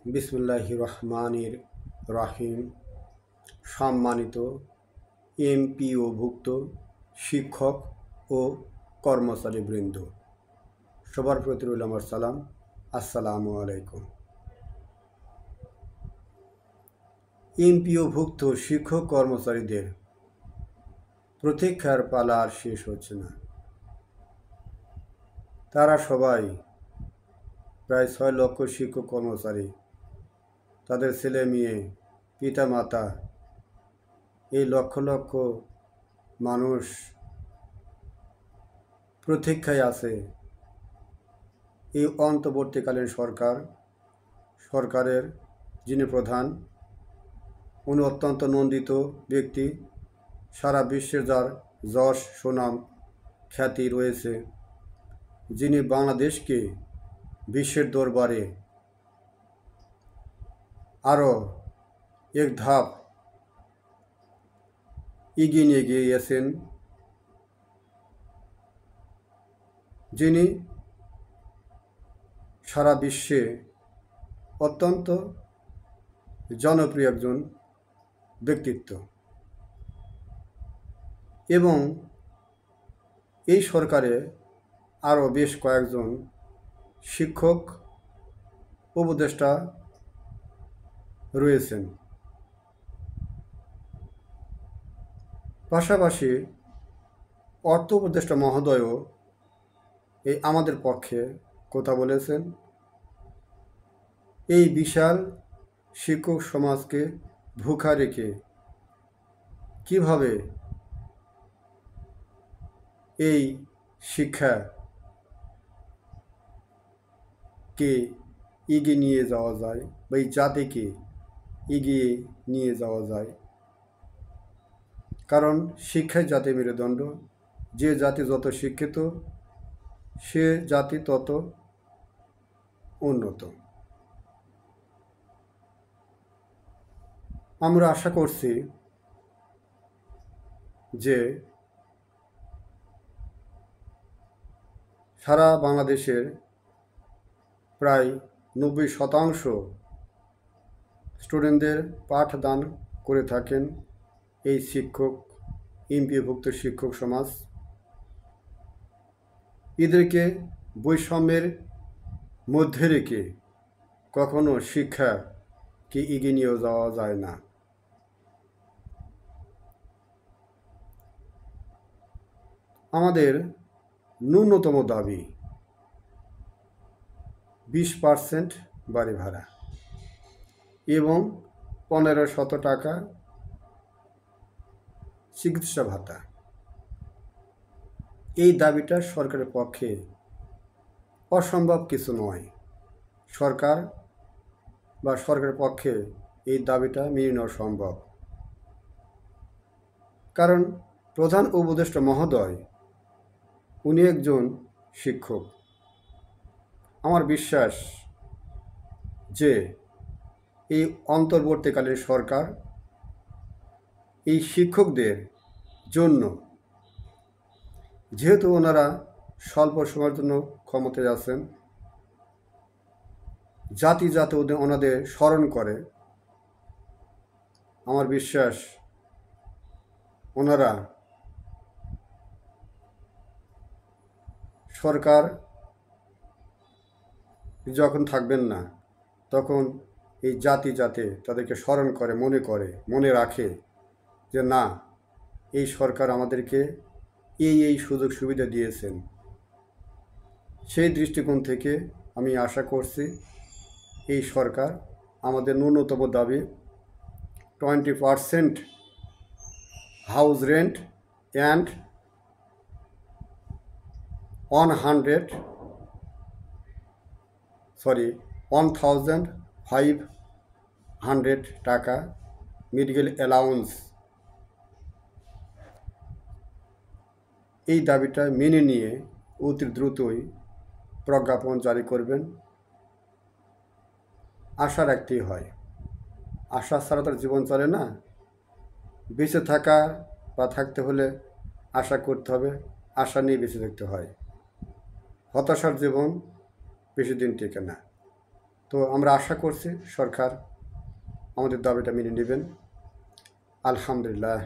বিসমিল্লাহির রহমানির রহিম। সম্মানিত এমপিওভুক্ত শিক্ষক ও কর্মচারীবৃন্দ, সবার প্রতি রইল আমার সালাম। আসসালামু আলাইকুম। এমপিওভুক্ত শিক্ষক কর্মচারীদের প্রতীক্ষার পালা আর শেষ হচ্ছে না। তারা সবাই প্রায় 6 লক্ষ শিক্ষক কর্মচারী, তাদের ছেলে মেয়ে, পিতা মাতা, এই লক্ষ লক্ষ মানুষ প্রতীক্ষায় আছে এই অন্তর্বর্তীকালীন সরকারের যিনি প্রধান, উনি অত্যন্ত নন্দিত ব্যক্তি। সারা বিশ্বের যার যশ সুনাম খ্যাতি রয়েছে, যিনি বাংলাদেশকে বিশ্বের দরবারে আরও এক ধাপ এগিয়ে নিয়ে গিয়েছেন, যিনি সারা বিশ্বে অত্যন্ত জনপ্রিয় একজন ব্যক্তিত্ব। এবং এই সরকারে আরও বেশ কয়েকজন শিক্ষক উপদেষ্টা রয়েছেন। পাশাপাশি অর্থ উপদেষ্টা মহোদয়ও এই আমাদের পক্ষে কথা বলেছেন। এই বিশাল শিক্ষক সমাজকে ভুখা রেখে কিভাবে এই শিক্ষাকে এগিয়ে নিয়ে যাওয়া যায় বা এই জাতিকে এগিয়ে নিয়ে যাওয়া যায়। কারণ শিক্ষাই জাতি মেরুদণ্ড। যে জাতি যত শিক্ষিত, সে জাতি তত উন্নত। আমরা আশা করছি যে সারা বাংলাদেশের প্রায় 90% স্টুডেন্টদের পাঠদান করে থাকেন এই এমপিওভুক্ত শিক্ষক সমাজ। এদেরকে বৈষম্যের মধ্যে রেখে কখনো শিক্ষাকে এগিয়ে নিয়ে যাওয়া যায় না। আমাদের ন্যূনতম দাবি 20% বাড়ি ভাড়া এবং 1500 টাকা চিকিৎসা ভাতা। এই দাবিটা সরকারের পক্ষে অসম্ভব কিছু নয়। সরকারের পক্ষে এই দাবিটা মেনে নেওয়া সম্ভব। কারণ প্রধান উপদেষ্টা মহোদয় উনি একজন শিক্ষক। আমার বিশ্বাস যে এই অন্তর্বর্তীকালীন সরকার এই শিক্ষকদের জন্য, যেহেতু ওনারা স্বল্প সময়ের জন্য ক্ষমতায় আছেন, জাতি যাতে ওনাদের স্মরণ করে, আমার বিশ্বাস ওনারা সরকার যখন থাকবেন না, তখন এই জাতি যাতে তাদেরকে স্মরণ করে, মনে রাখে যে না, এই সরকার আমাদেরকে এই সুযোগ সুবিধা দিয়েছেন। সেই দৃষ্টিকোণ থেকে আমি আশা করছি এই সরকার আমাদের ন্যূনতম দাবি 20% হাউস রেন্ট অ্যান্ড 1500 টাকা মেডিকেল অ্যালাউন্স, এই দাবিটা মেনে নিয়ে অতি দ্রুতই প্রজ্ঞাপন জারি করবেন। আশা রাখতেই হয়, আশা ছাড়া তার জীবন চলে না। বেঁচে থাকা বা থাকতে হলে আশা করতে হবে, আশা নিয়ে বেঁচে থাকতে হয়। হতাশার জীবন বেশি দিন টেকে না। তো আমরা আশা করছি সরকার আমাদের দাবিটা মেনে নেবেন। আলহামদুলিল্লাহ।